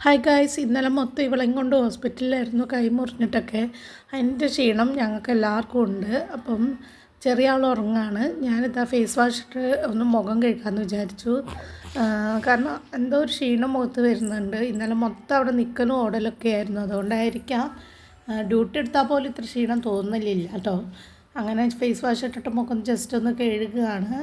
Hi guys, ഇന്നലെ മൊത്തം ഇവളെയും കൊണ്ട് ഹോസ്പിറ്റലിലായിരുന്നു, കൈ മുറിഞ്ഞിട്ടൊക്കെ. അതിൻ്റെ ക്ഷീണം ഞങ്ങൾക്ക് എല്ലാവർക്കും ഉണ്ട്. അപ്പം ചെറിയ ആൾ ഉറങ്ങാണ്. ഞാനിതാ ഫേസ് വാഷ് ഇട്ട് ഒന്ന് മുഖം കഴുകാമെന്ന് വിചാരിച്ചു. കാരണം എന്തോ ഒരു ക്ഷീണം മുഖത്ത് വരുന്നുണ്ട്. ഇന്നലെ മൊത്തം അവിടെ നിൽക്കലും ഓടലൊക്കെ ആയിരുന്നു. അതുകൊണ്ടായിരിക്കാം ഡ്യൂട്ടി എടുത്താൽ പോലും ഇത്ര ക്ഷീണം തോന്നുന്നില്ല കേട്ടോ. അങ്ങനെ ഫേസ് വാഷ് ഇട്ടിട്ട് മുഖം ജസ്റ്റ് ഒന്ന് കഴുകുകയാണ്.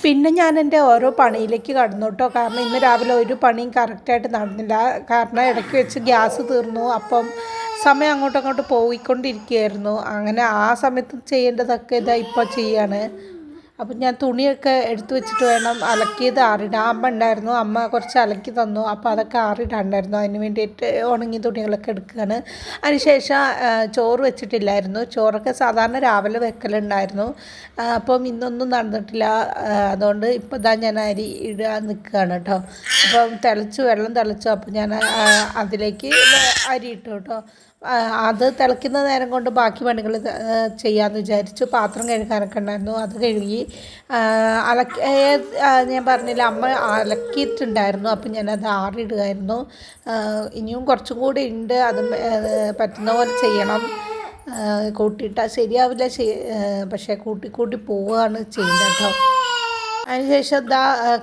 പിന്നെ ഞാൻ എൻ്റെ ഓരോ പണിയിലേക്ക് കടന്നു കേട്ടോ. കാരണം ഇന്ന് രാവിലെ ഒരു പണിയും കറക്റ്റായിട്ട് നടന്നില്ല. കാരണം ഇടയ്ക്ക് വെച്ച് ഗ്യാസ് തീർന്നു. അപ്പം സമയം അങ്ങോട്ടും പോയിക്കൊണ്ടിരിക്കുകയായിരുന്നു. അങ്ങനെ ആ സമയത്ത് ചെയ്യേണ്ടതൊക്കെ ഇതാ ഇപ്പോൾ ചെയ്യാണ്. അപ്പം ഞാൻ തുണിയൊക്കെ എടുത്തു വെച്ചിട്ട് വേണം അലക്കിയത് ആറിടാൻ. അമ്മ ഉണ്ടായിരുന്നു, അമ്മ കുറച്ച് അലക്കി തന്നു. അപ്പോൾ അതൊക്കെ ആറിടാണ്ടായിരുന്നു. അതിന് വേണ്ടിയിട്ട് ഉണങ്ങിയ തുണികളൊക്കെ എടുക്കുകയാണ്. അതിനുശേഷം ചോറ് വെച്ചിട്ടില്ലായിരുന്നു. ചോറൊക്കെ സാധാരണ രാവിലെ വെക്കലുണ്ടായിരുന്നു. അപ്പം ഇന്നൊന്നും നടന്നിട്ടില്ല. അതുകൊണ്ട് ഇപ്പോൾ ഇതാ ഞാൻ അരി ഇടാൻ നിൽക്കുകയാണ് കേട്ടോ. അപ്പം വെള്ളം തിളച്ചു. അപ്പോൾ ഞാൻ അതിലേക്ക് അരി ഇട്ടു കേട്ടോ. അത് തിളയ്ക്കുന്ന നേരം കൊണ്ട് ബാക്കി പണികൾ ചെയ്യാമെന്ന് വിചാരിച്ചു. പാത്രം കഴുകാനൊക്കെ ഉണ്ടായിരുന്നു, അത് കഴുകി. ഞാൻ പറഞ്ഞില്ല, അമ്മ അലക്കിയിട്ടുണ്ടായിരുന്നു. അപ്പം ഞാനത് ആറിടുമായിരുന്നു. ഇനിയും കുറച്ചും കൂടി ഉണ്ട്. അത് പറ്റുന്ന പോലെ ചെയ്യണം. കൂട്ടിയിട്ടാൽ ശരിയാവില്ല, പക്ഷേ കൂട്ടി പോവുകയാണ് ചെയ്യുന്നത് കേട്ടോ. അതിനുശേഷം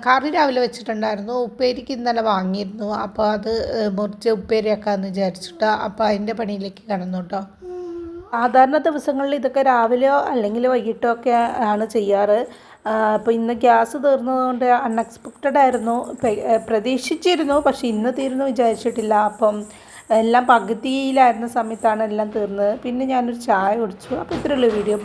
കറി രാവിലെ വെച്ചിട്ടുണ്ടായിരുന്നു. ഉപ്പേരിക്ക് ഇന്നലെ വാങ്ങിയിരുന്നു. അപ്പോൾ അത് മുറിച്ച് ഉപ്പേരിയാക്കാമെന്ന് വിചാരിച്ചിട്ട് അപ്പോൾ അതിൻ്റെ പണിയിലേക്ക് കടന്നു കേട്ടോ. സാധാരണ ദിവസങ്ങളിൽ ഇതൊക്കെ രാവിലെയോ അല്ലെങ്കിൽ വൈകിട്ടോ ഒക്കെ ആണ് ചെയ്യാറ്. അപ്പോൾ ഇന്ന് ഗ്യാസ് തീർന്നതുകൊണ്ട് അൺഎക്സ്പെക്റ്റഡ് ആയിരുന്നു. പ്രതീക്ഷിച്ചിരുന്നു, പക്ഷേ ഇന്ന് തീർന്നു വിചാരിച്ചിട്ടില്ല. അപ്പം എല്ലാം പകുതിയിലായിരുന്ന സമയത്താണ് എല്ലാം തീർന്നത്. പിന്നെ ഞാനൊരു ചായ കുടിച്ചു. അപ്പോൾ ഇത്രയുള്ള വീഡിയോ.